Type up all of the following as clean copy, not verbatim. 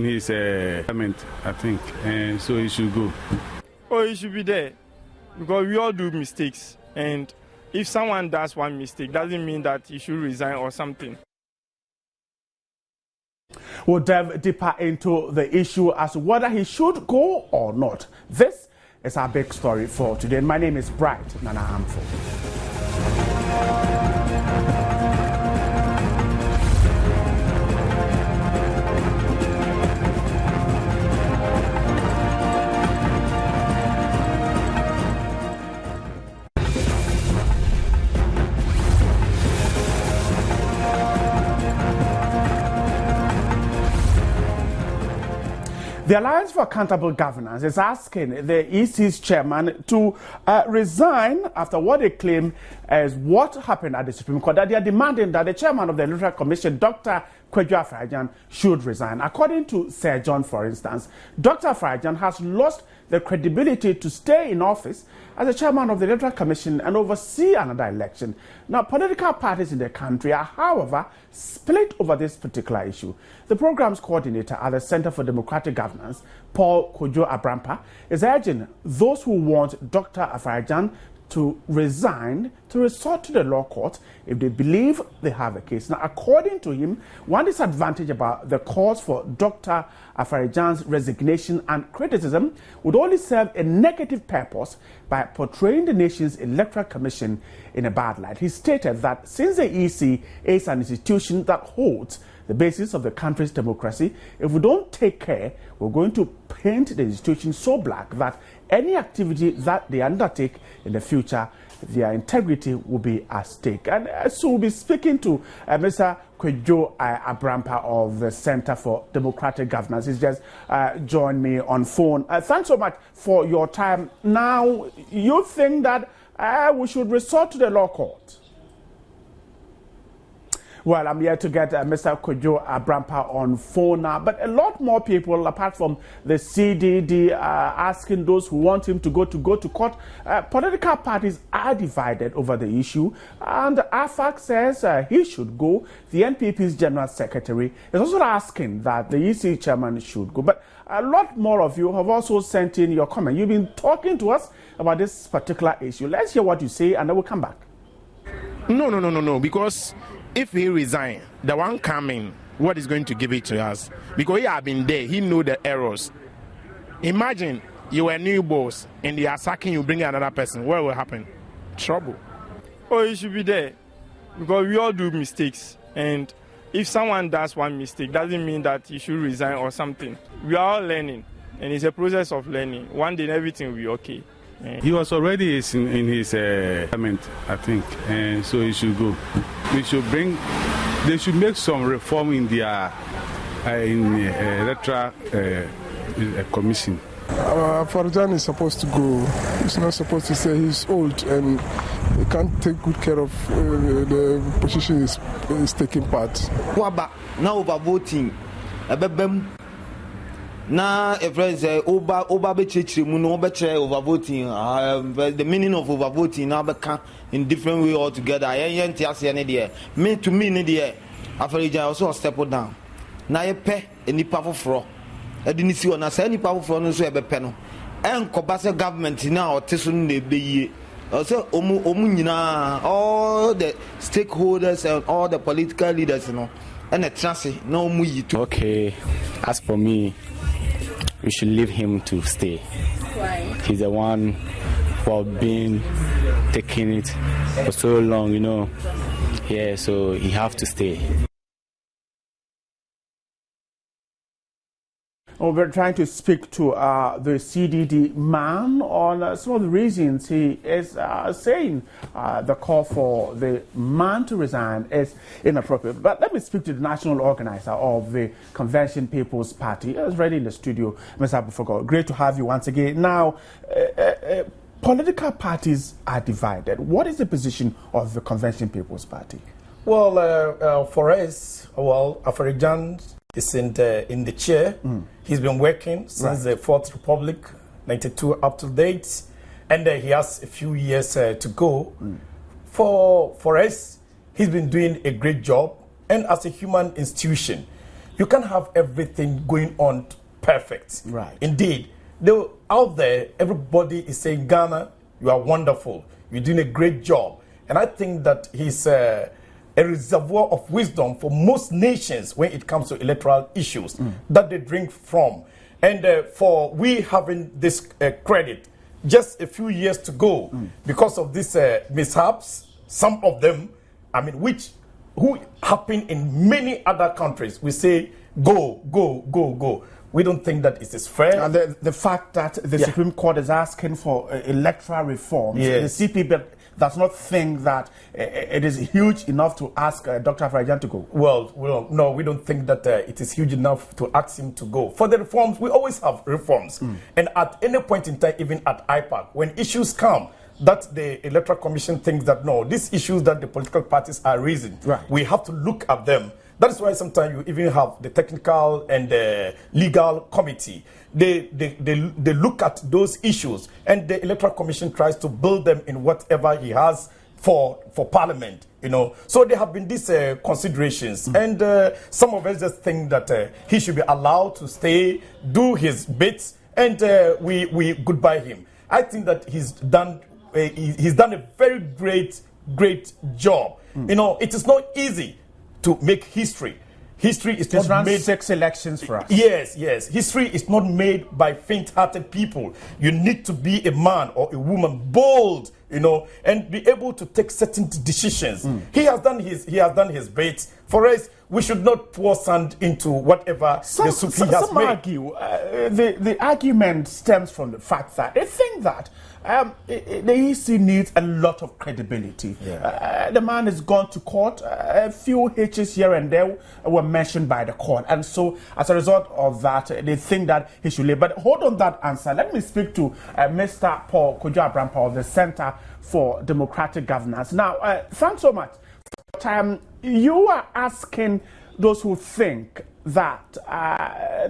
his comment, I think, and so he should go. Oh, he should be there because we all do mistakes, and if someone does one mistake, doesn't mean that he should resign or something. We'll delve deeper into the issue as to whether he should go or not. This is our big story for today. My name is Bright Nana Amfo. The Alliance for Accountable Governance is asking the EC's chairman to resign after what they claim is what happened at the Supreme Court, that they are demanding that the chairman of the Electoral Commission, Dr. Kwadwo Afara-Gyan, should resign. According to Sir John, for instance, Dr. Afara-Gyan has lost the credibility to stay in office as the chairman of the Electoral Commission and oversee another election. Now, political parties in the country are, however, split over this particular issue. The program's coordinator at the Center for Democratic Governance, Paul Kojo Abrampa, is urging those who want Dr. Afara-Gyan to resign to resort to the law court if they believe they have a case. Now, according to him, one disadvantage about the cause for Dr. Afara-Gyan's resignation and criticism would only serve a negative purpose by portraying the nation's electoral commission in a bad light. He stated that since the EC is an institution that holds the basis of the country's democracy, if we don't take care, we're going to paint the institution so black that any activity that they undertake in the future, their integrity will be at stake. And so we'll be speaking to Mr. Kojo Abrampa of the Center for Democratic Governance. He's just joined me on phone. Thanks so much for your time. Now, you think that we should resort to the law court? Well, I'm here to get Mr. Kojo Abrampa on phone now, but a lot more people, apart from the CDD, asking those who want him to go to court. Political parties are divided over the issue, and AFAC says he should go. The NPP's General Secretary is also asking that the EC chairman should go. But a lot more of you have also sent in your comment. You've been talking to us about this particular issue. Let's hear what you say, and then we'll come back. No, because if he resign, the one coming, what is going to give it to us? Because he have been there, he know the errors. Imagine you are a new boss and they are sacking you, bring another person. What will happen? Trouble. Oh, he should be there because we all do mistakes, and if someone does one mistake, doesn't mean that he should resign or something. We are all learning, and it's a process of learning. One day everything will be okay. He was already in his comment, I think, and so he should go. They should make some reform in their electoral commission. Afara-Gyan is supposed to go. He's not supposed to say he's old and he can't take good care of the position he's taking part. Now overvoting. Now, if there's the meaning of overvoting now become in different way altogether. Me to me, Afara-Gyan also step down. Now you pay any powerful fraud. I didn't see on us any powerful fraud, so a penal. And Kobasa government now, Tessun de Bay. Also, all the stakeholders and all the political leaders, and the transit, no muy. Okay, as for me, we should leave him to stay. Why? He's the one who has been taking it for so long, Yeah, so he have to stay. Well, we're trying to speak to the CDD man on some of the reasons he is saying the call for the man to resign is inappropriate. But let me speak to the national organizer of the Convention People's Party. He's ready in the studio, Mr. Abufogo. Great to have you once again. Now, political parties are divided. What is the position of the Convention People's Party? Well, for us, Afara-Gyan is in the chair. He's been working since the Fourth Republic, 92 up to date, and he has a few years to go. For us, he's been doing a great job, and as a human institution, You can't have everything going on perfect. Right. Indeed. Though out there, everybody is saying, Ghana, you are wonderful. You're doing a great job. And I think that he's a reservoir of wisdom for most nations when it comes to electoral issues that they drink from. And for we having this credit, just a few years to go, because of these mishaps, some of them, I mean, who happen in many other countries, we say, go, go, go, go. We don't think that it is fair. And the fact that the Supreme Court is asking for electoral reforms, the CPB does not think that it is huge enough to ask Dr. Afara-Gyan to go. Well, no, we don't think that it is huge enough to ask him to go. For the reforms, we always have reforms. And at any point in time, even at IPAC, when issues come, that the Electoral Commission thinks that, no, these issues that the political parties are raising, we have to look at them. That is why sometimes you even have the technical and the legal committee. They look at those issues, and the Electoral Commission tries to build them in whatever he has for Parliament. You know, so there have been these considerations, and some of us just think that he should be allowed to stay, do his bits, and we goodbye him. I think that he's done a very great job. You know, it is not easy to make history. History is not made 6 elections for us. Yes. History is not made by faint-hearted people. You need to be a man or a woman bold, you know, and be able to take certain decisions. He has done his bit. For us, we should not pour sand into whatever the Supreme has made. Argue, the argument stems from the fact that they think that the EC needs a lot of credibility. The man has gone to court. A few hitches here and there were mentioned by the court. And so, as a result of that, they think that he should leave. But hold on that answer. Let me speak to Mr. Paul Kojo Abrampa of the Center for Democratic Governance. Now, thanks so much. You are asking those who think that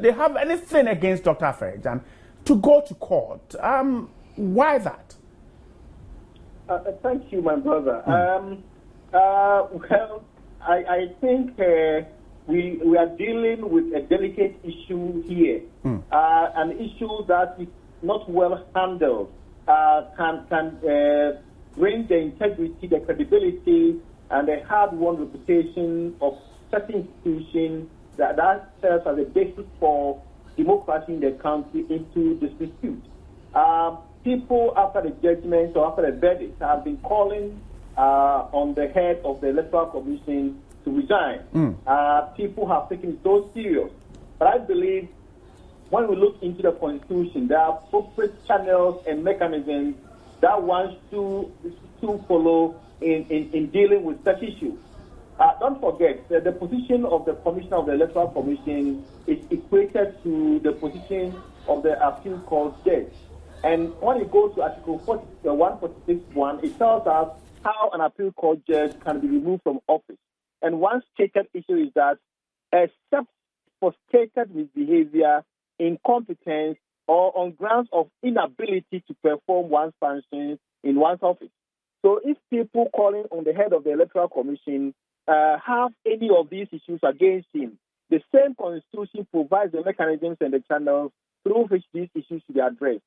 they have anything against Dr. Afara-Gyan to go to court. Why that? Thank you, my brother. Well, I think we are dealing with a delicate issue here. An issue that is not well handled can bring the integrity, the credibility, and the hard-won reputation of certain institutions that serves as a basis for democracy in the country into dispute. People, after the judgment or after the verdict, have been calling on the head of the Electoral Commission to resign. People have taken it so serious. But I believe when we look into the Constitution, there are appropriate channels and mechanisms that one should follow in dealing with such issues. Don't forget that the position of the Commissioner of the Electoral Commission is equated to the position of the Appeal Court judge. And when you go to Article 146.1, it tells us how an Appeal Court judge can be removed from office. And one stated issue is that except for stated misbehavior, incompetence, or on grounds of inability to perform one's functions in one's office. So if people calling on the head of the Electoral Commission have any of these issues against him, the same Constitution provides the mechanisms and the channels through which these issues should be addressed.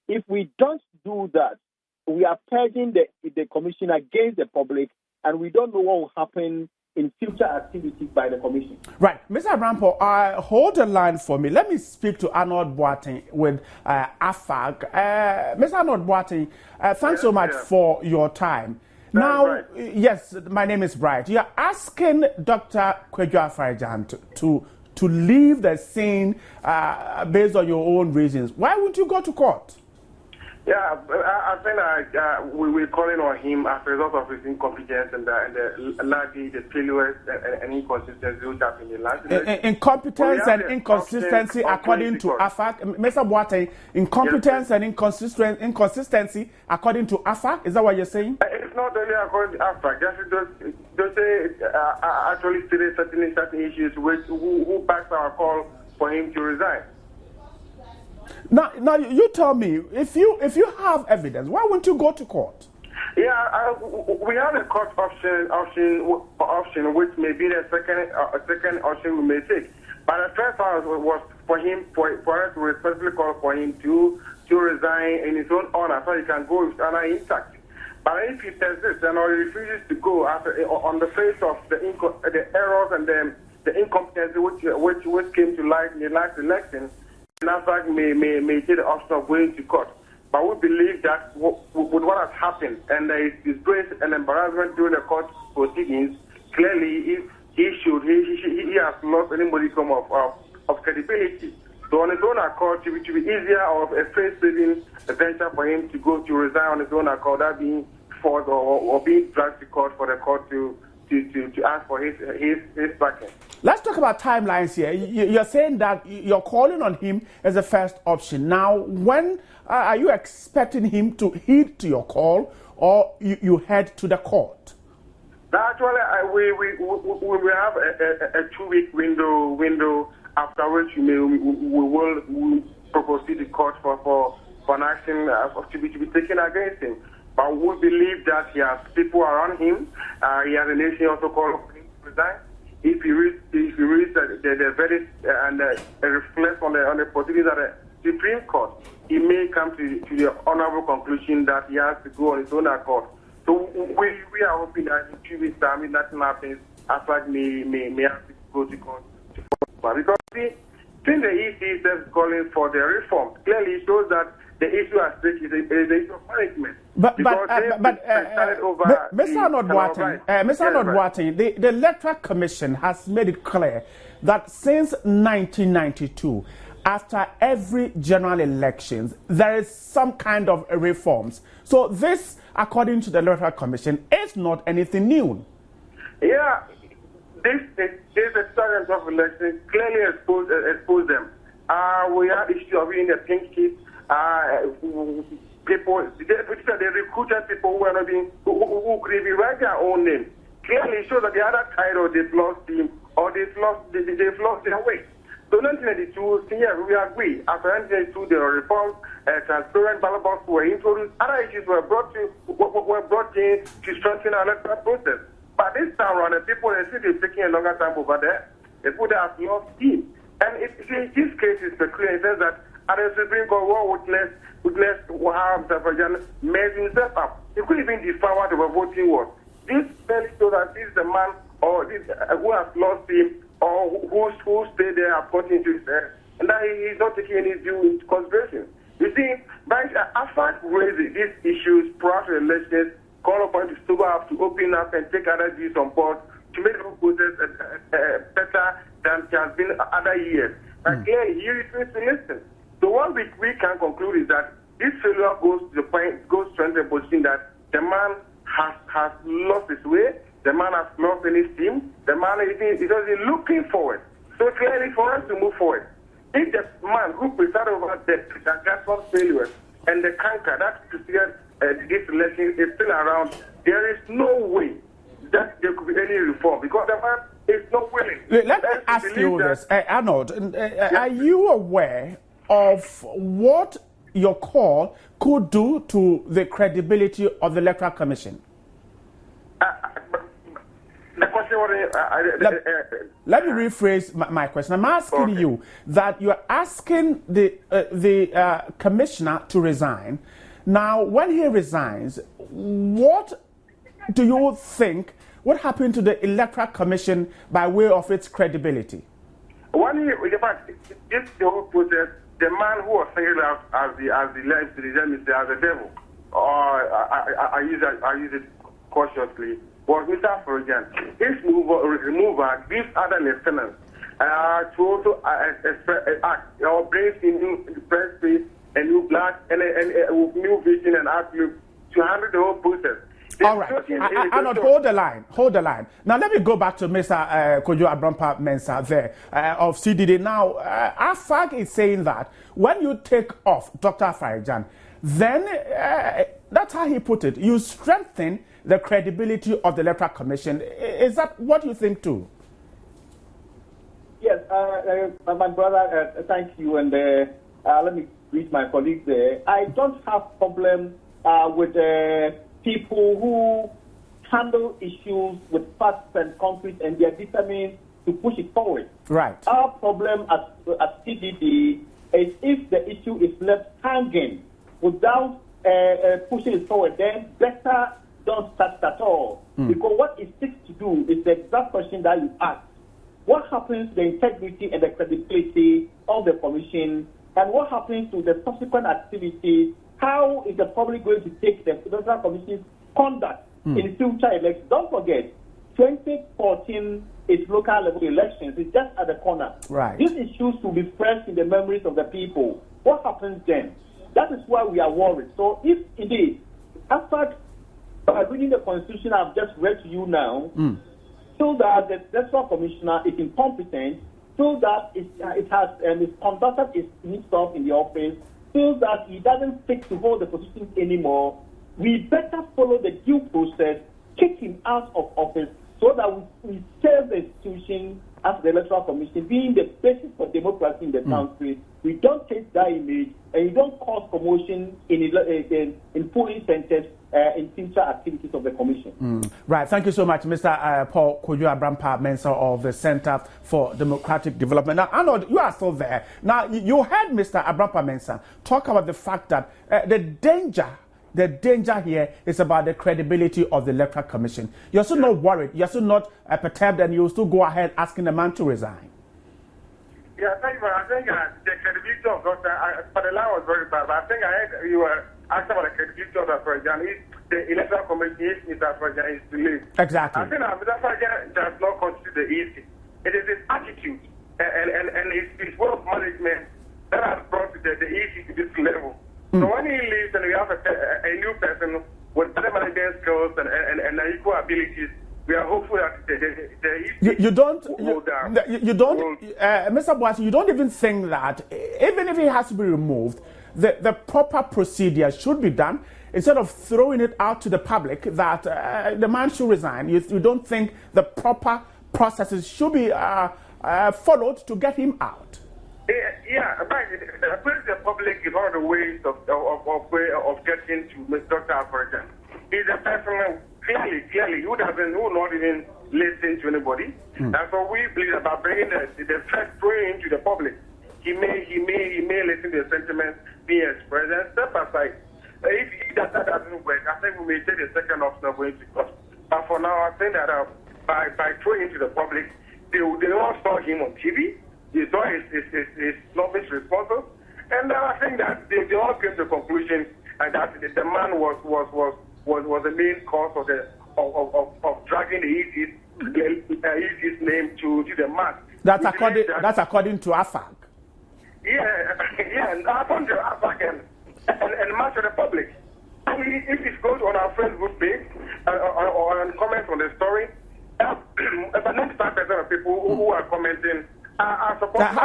If we don't do that, we are purging the Commission against the public, and we don't know what will happen in future activities by the Commission. Right. Mr. Abrampo, hold the line for me. Let me speak to Arnold Boateng with AFAG. Mr. Arnold Boateng, thanks so much for your time. Now, yes, my name is Bright. You're asking Dr. Kojo Afara-Gyan to leave the scene based on your own reasons. Why would you go to court? Yeah, I think we're calling on him as a result of his incompetence and largely the failures and inconsistency which have been in the last incompetence and inconsistency according to AFAG. Mr. Boateng, incompetence and inconsistency according to AFAG? Is that what you're saying? It's not only according to AFAG. Just say actually stated certain issues who passed our call for him to resign. Now, you tell me, if you have evidence, why won't you go to court? Yeah, we have a court option, which may be the second option we may take. But the first one was for him, for us to respectfully call for him to resign in his own honor so he can go with honor intact. But if he persists and or he refuses to go on the face of the errors and the incompetency which came to light in the last election, NAFDAC may take the option of going to court. But we believe that with what has happened and his disgrace and embarrassment during the court proceedings, clearly he has lost any modicum of credibility. So on his own accord, to be easier of a face-saving venture for him to go to resign on his own accord, that being forced or being dragged to court for the court to ask for his backing. Let's talk about timelines here. You're saying that you're calling on him as a first option. Now, when are you expecting him to heed to your call, or you head to the court? Actually, we have a 2-week window after which we will proceed to court for an action to be taken against him. But we believe that he has people around him. He has a nation also called for him to resign. If he reads the verdict and reflects on the proceedings at the Supreme Court, he may come to the honorable conclusion that he has to go on his own accord. So we are hoping that in 2 weeks' time, if nothing happens, AFAC may have to go to court. Because since the EC is calling for the reform, clearly it shows that the issue at stake is the issue of management. But Mr. Nodwateng, the Electoral Commission has made it clear that since 1992, after every general elections, there is some kind of reforms. So this, according to the Electoral Commission, is not anything new. Yeah, this experience of elections clearly expose them. We had issue of being the pink sheet. People, they recruited people who are not being, who could even write their own name. Clearly shows that the other title they've lost him or they've lost their way. So 1992, yeah, we agree. After 1992, there were reforms, transparent ballot boxes were introduced, other issues were brought in to strengthen our electoral process. But this time around, the people they see they're taking a longer time over there. The people that have lost steam. And this case is peculiar in the sense that at the Supreme Court, one witness how Azerbaijan made himself up. He couldn't even define what the voting was. This clearly shows that this is the man or this who has lost him or who stayed there according to his head, and that he is not taking any due into consideration. You see, after raising these issues prior to elections, call upon the Stoba have to open up and take other views on board to make the process better than it has been other years. But clearly, he refuses to listen. So what we can conclude is that this failure goes to the position that the man has lost his way, the man has lost any steam, the man is looking forward. So clearly for us to move forward, if the man who presided over the Gaston failures and the canker that preceded this election is still around, there is no way that there could be any reform because the man is not willing. Let me ask you this, Arnold. Are you aware of what your call could do to the credibility of the Electoral Commission? The question was, let me rephrase my question. I'm asking you that you're asking the commissioner to resign. Now, when he resigns, what do you think would happen to the Electoral Commission by way of its credibility? This whole process, the man who was singled out as the devil, or I use it cautiously, was Mr. Forojan. His remover gives other lieutenants to also act or bring in new fresh space, a new blood, and a new vision and outlook to handle the whole process. All right. Arnold, hold the line. Now, let me go back to Mr. Kojo Abrampa Mensah there of CDD. Now, AFAC is saying that when you take off Dr. Afari-Gyan, then that's how he put it. You strengthen the credibility of the Electoral Commission. Is that what you think too? Yes, my brother, thank you. And let me greet my colleagues there. I don't have problem with people who handle issues with facts and concrete, and they are determined to push it forward. Right. Our problem at CDD is if the issue is left hanging without pushing it forward, then better don't start at all. Because what it seeks to do is the exact question that you asked. What happens to the integrity and the credibility of the commission, and what happens to the subsequent activities? How is the public going to take the Electoral Commission's conduct in future elections? Don't forget, 2014 is local level elections. It's just at the corner. Right. These issues will be fresh in the memories of the people. What happens then? That is why we are worried. So if indeed, after reading the Constitution I've just read to you now, so that the Electoral Commissioner is incompetent, so that it has its conducted itself in the office, so that he doesn't fit to hold the position anymore, we better follow the due process, kick him out of office, so that we save the institution as the Electoral Commission, being the basis for democracy in the country. We don't take that image, and you don't cause commotion in polling centers in future activities of the Commission. Right. Thank you so much, Mr. Paul Kojo Abrampa-Mensah of the Center for Democratic Development. Now, Arnold, you are still there. Now, you heard Mr. Abrampa-Mensah talk about the fact that the danger here is about the credibility of the Electoral Commission. You're still not worried. You're still not perturbed, and you'll still go ahead asking the man to resign. Yeah, thank you. I think the credibility of Dr. But the line was very bad. But I think I heard you were asking about the credibility of Dr. Farjan. If the Electoral Commission, if Mr. Farjan is delayed. Exactly. I think Mr. Farjan does not consider the easy. It is his attitude and his way of management that has brought the issue to this level. So when he leaves and we have a new person with better management skills and equal abilities, we are hopeful that you don't, Mr. Boasi, you don't even think that even if he has to be removed, the proper procedure should be done instead of throwing it out to the public that the man should resign. You don't think the proper processes should be followed to get him out? Yeah, right. The public is one of the ways of getting to Dr. Farjan. He's a person clearly, who would not even listen to anybody. And so we believe about bringing the first prayer into the public. He may listen to the sentiments being expressed and step aside. If that doesn't work, I think we may take the second option of going to court. But for now, I think that by throwing into the public, they all saw him on TV. They saw his snobbish responses, and I think that they all came to the conclusion that the man was the main cause of dragging his name to the mass. That's according to AFAC. Yeah, and according to AFAC and much of the public. If it goes on our Facebook page or comments on the story, about 95% of people who are commenting are supporting.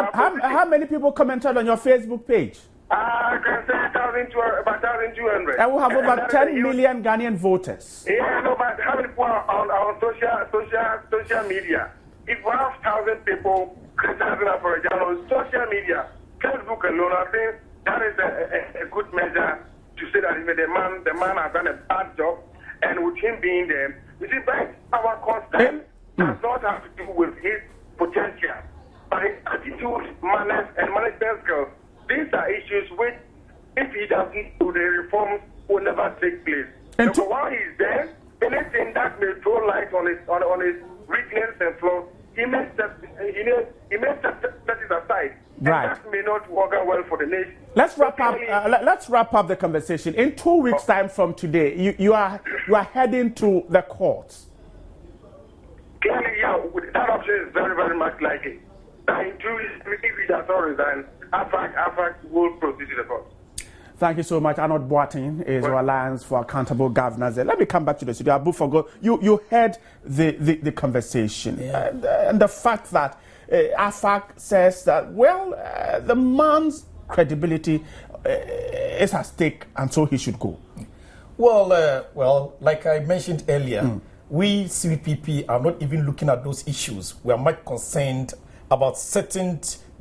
How many people commented on your Facebook page? I can say about 1,200. And we have over 10 million Ghanaian voters. Yeah, no, but how many people are on social media? If we have 1,000 people criticizing us for on social media, Facebook alone, I think that is a good measure to say that the man has done a bad job, and with him being there, you see, but our concern does not have to do with his potential, but his attitude, manners, and management skills. These are issues which, if he doesn't do the reforms, will never take place. And so while he's there, anything that may throw light on his weakness and flaws, he may set it aside. Right. And that may not work out well for the nation. Let's wrap up the conversation. In 2 weeks' time from today, you are heading to the courts. Clearly, yeah, that option is very, very much likely. In 2 weeks, if he does not resign, AFAC will proceed to the court. Thank you so much. Arnold Boateng is our Alliance for Accountable Governance. Let me come back to the studio. Abu Fogo, you heard the conversation. Yeah. And the fact that AFAC says that, the man's credibility is at stake and so he should go. Well, like I mentioned earlier, we CPP are not even looking at those issues. We are much concerned about certain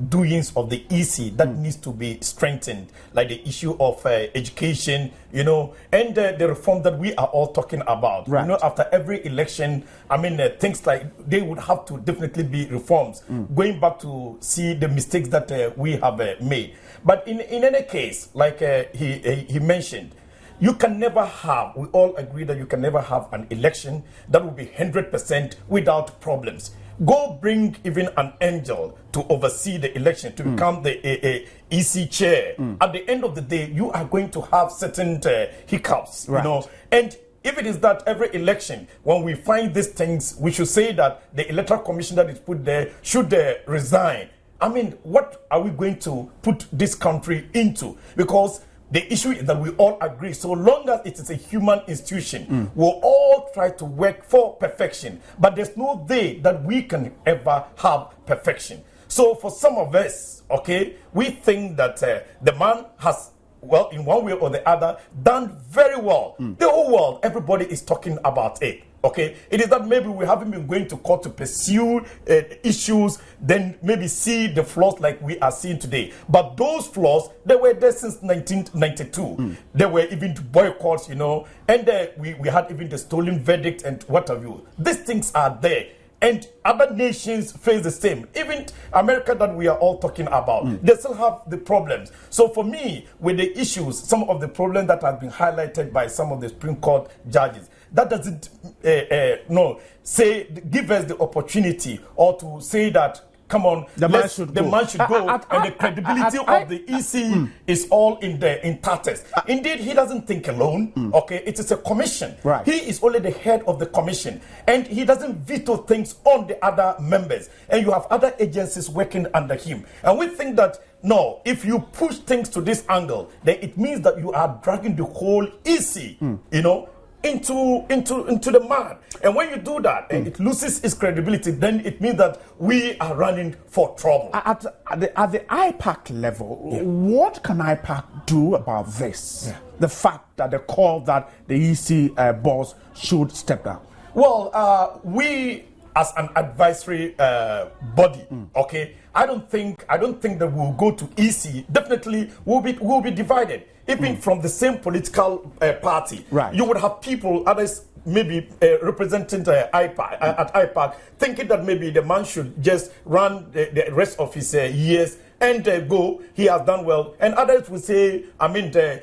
doings of the EC that needs to be strengthened, like the issue of education, you know, and the reform that we are all talking about. Right. You know, after every election, I mean, things like they would have to definitely be reforms, going back to see the mistakes that we have made. But in any case, like he mentioned, you can never have, we all agree that you can never have an election that will be 100% without problems. Go bring even an angel to oversee the election, to become the EC chair. At the end of the day, you are going to have certain hiccups, right. you know. And if it is that every election, when we find these things, we should say that the electoral commission that is put there should resign. I mean, what are we going to put this country into? Because the issue is that we all agree, so long as it is a human institution, we'll all try to work for perfection. But there's no day that we can ever have perfection. So for some of us, okay, we think that the man has, well, in one way or the other, done very well. The whole world, everybody is talking about it. Okay, it is that maybe we haven't been going to court to pursue issues, then maybe see the flaws like we are seeing today. But those flaws, they were there since 1992. There were even boycotts, you know, and we had even the stolen verdict and what have you. These things are there. And other nations face the same. Even America that we are all talking about, they still have the problems. So for me, with the issues, some of the problems that have been highlighted by some of the Supreme Court judges, that doesn't give us the opportunity or to say that, come on, the man should go, and the credibility of the EC is all in tatters. Indeed, he doesn't think alone. Okay, it is a commission. Right. He is only the head of the commission, and he doesn't veto things on the other members. And you have other agencies working under him. And we think that no, if you push things to this angle, then it means that you are dragging the whole EC, you know, into the mud. And when you do that and it loses its credibility, then it means that we are running for trouble. At the IPAC level, what can IPAC do about this? The fact that the call that the EC boss should step down. Well, we as an advisory body, okay, I don't think that we'll go to EC. Definitely, we'll be divided. Even from the same political party, right. You would have people, others maybe representing IPAC, at IPAC, thinking that maybe the man should just run the rest of his years and go. He has done well. And others will say,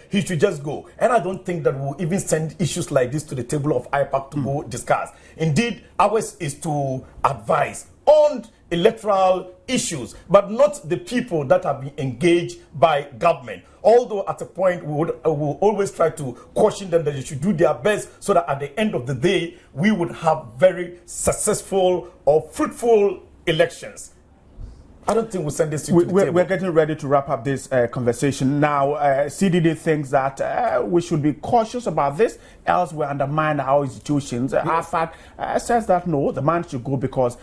he should just go. And I don't think that we'll even send issues like this to the table of IPAC to go discuss. Indeed, ours is to advise on electoral issues, but not the people that have been engaged by government. Although at a point we will always try to caution them that they should do their best so that at the end of the day we would have very successful or fruitful elections. I don't think we'll send this to the table. We're getting ready to wrap up this conversation now. CDD thinks that we should be cautious about this, else we undermine our institutions. AFAC says that no, the man should go because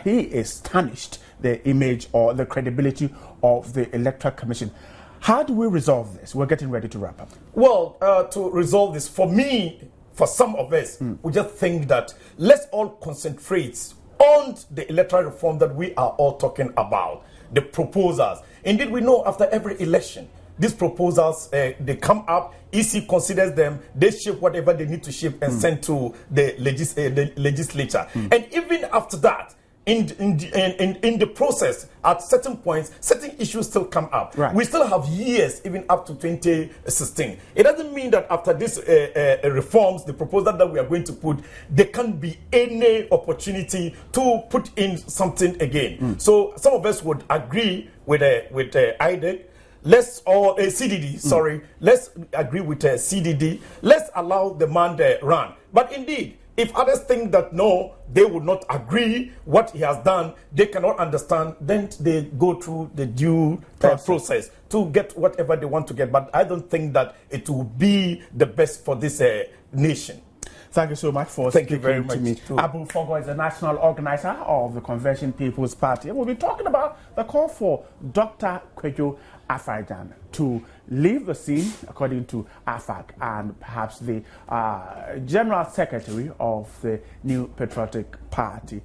he is tarnished the image or the credibility of the Electoral Commission. How do we resolve this? We're getting ready to wrap up. Well, to resolve this, for me, for some of us, we just think that let's all concentrate on the electoral reform that we are all talking about, the proposals. Indeed, we know after every election, these proposals, they come up, EC considers them, they shape whatever they need to shape and send to the legislature. And even after that, in the process, at certain points, certain issues still come up. Right. We still have years, even up to 2016. It doesn't mean that after these reforms, the proposal that we are going to put, there can't be any opportunity to put in something again. So some of us would agree with IDEC. Let's all CDD. Sorry, let's agree with CDD. Let's allow the man to run. But indeed, if others think that no, they would not agree what he has done, they cannot understand, then they go through the due process to get whatever they want to get. But I don't think that it will be the best for this nation. Thank you so much for speaking to me. Abu Fogo is the national organizer of the Convention People's Party. We'll be talking about the call for Dr. Kwadwo Afari-Gyan to leave the scene, according to AFAC, and perhaps the General Secretary of the New Patriotic Party.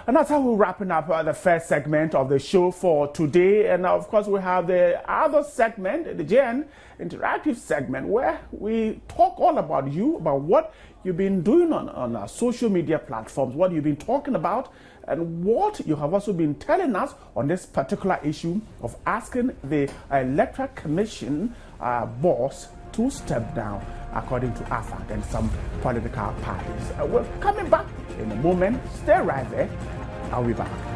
And that's how we're wrapping up the first segment of the show for today. And of course, we have the other segment, the JN Interactive segment, where we talk all about you, about what you've been doing on our social media platforms, what you've been talking about, and what you have also been telling us on this particular issue of asking the Electoral Commission boss to step down, according to AFAD and some political parties. We're coming back in a moment. Stay right there. I'll be back.